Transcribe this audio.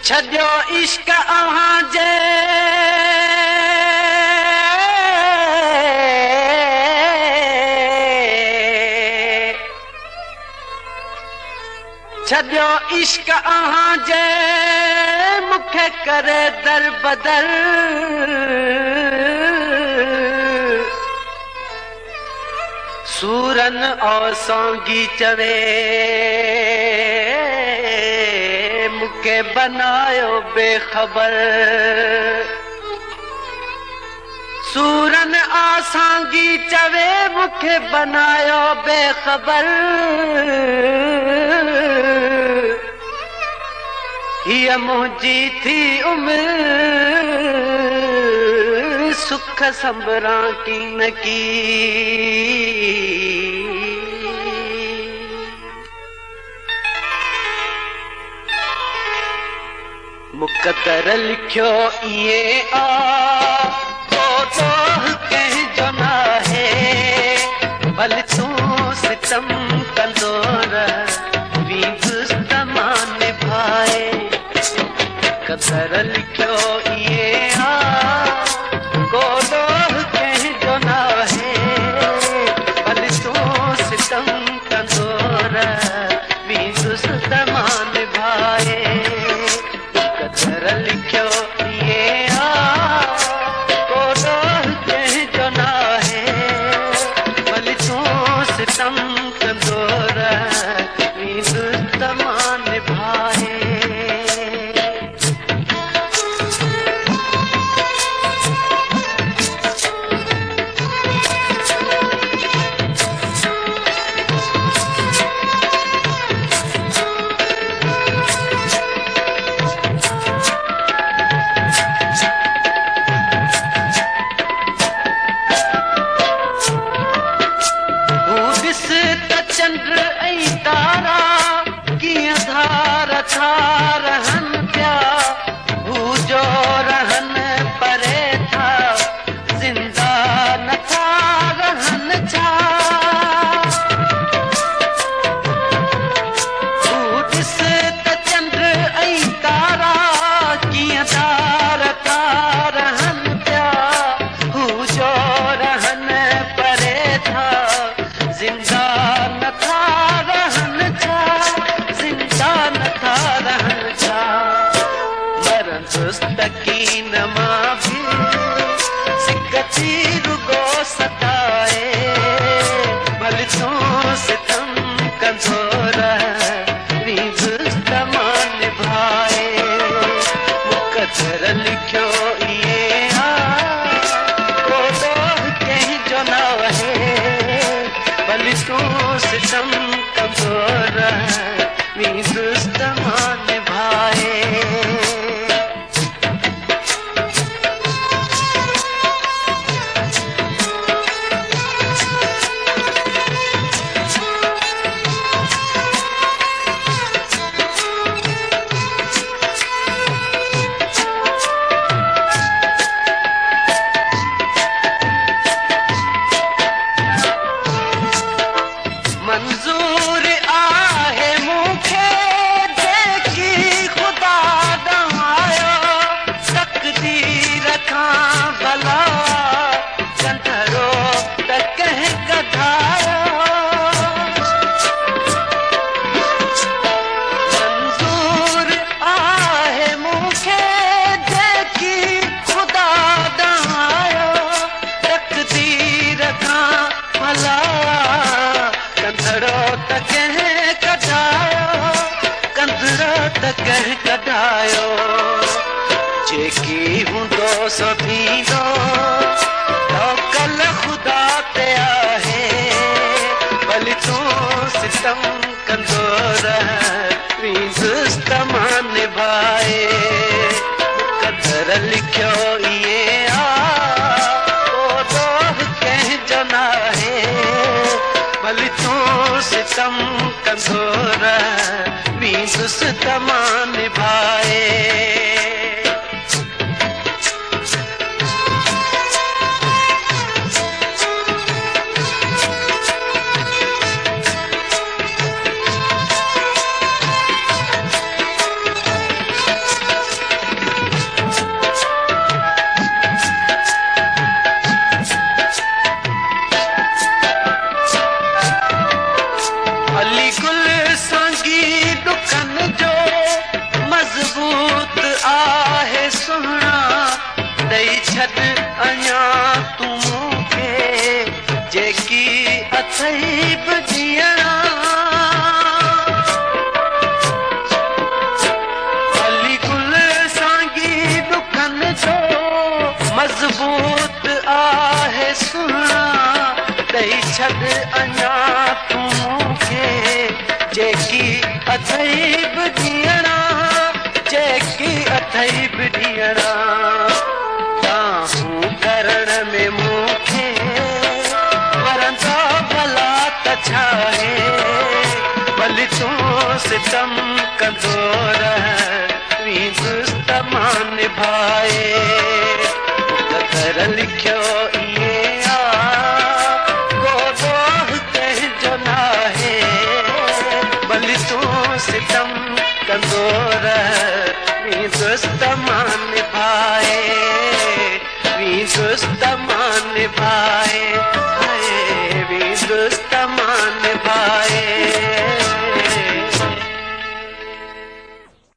छॾियो इश्क अव्हां जे छॾियो इश्क अव्हां जे मूंखे करे दर बदर सूरन और सौंगी चवे मुखे बनायो बेखबर सूरन आसांगी चवे मुखे बनायो बेखबर हिय मुंहिंजी थी उम्र सुख संबरा की न की मुक़दर लिखियो इए आ तो कंहिंजो न आहे भले तूं सितम कंदो रह मां निभाए मुक़दर लिखियो इए आ को कंहिंजो न आहे भले तूं सितम कंदो रह मां निभाए लिखियो इए आ को कंहिंजो न आहे भले तूं सितम कंदो रह मां निभाए चंद्र ऐं तारा कीअं धार था रहन पिया हू जो रहन परे था ज़िंदा नथा रहन छा हू ॾिस त चंद्र ऐं तारा कीअं धार था रहन पिया हू जो रहन परे था ज़िंदा तकीन मां भी सिकती रुगो सताए भले तूं सितम कंदो रह मां निभाए मुक़दर लिखियो इए आ को कंहिंजो न आहे भले तूं सितम कंदो रह मां निभाए मंजूर आहे मूंखे जेकी खुदा ॾांहुं तक़दीर खां भला कंधरो त कंहिं कढायो मंजूर आहे मूंखे जेकी खुदा ॾांहुं तक़दीर खां भला कंधरो त कंहिं कढायो कंधरो त कंहिं कढायो जेकी हूंदो सो थींदो तवकल ख़ुदा ते आहे भले तूं सितम कंदो रह मां निभाए मुक़दर लिखियो इए आ को कंहिंजो न आहे भले तूं सितम कंदो रह मां निभाए मजबूत आहे सुना ॾेई छॾ अञा तूं मूंखे जेकी अथई बि ॾियणा जेकी अथई बि ॾियणा ताहूं करण में मूंखे वरंदा भला त छा आहे भली तूं सितम कंदो रह वींदुसि त मां निभाए कर लिखियो इएं को दोह कंहिंजो नाहे भली तूं सितम कंदो रह वींदुसि त मां निभाए वींदुसि त मां निभाए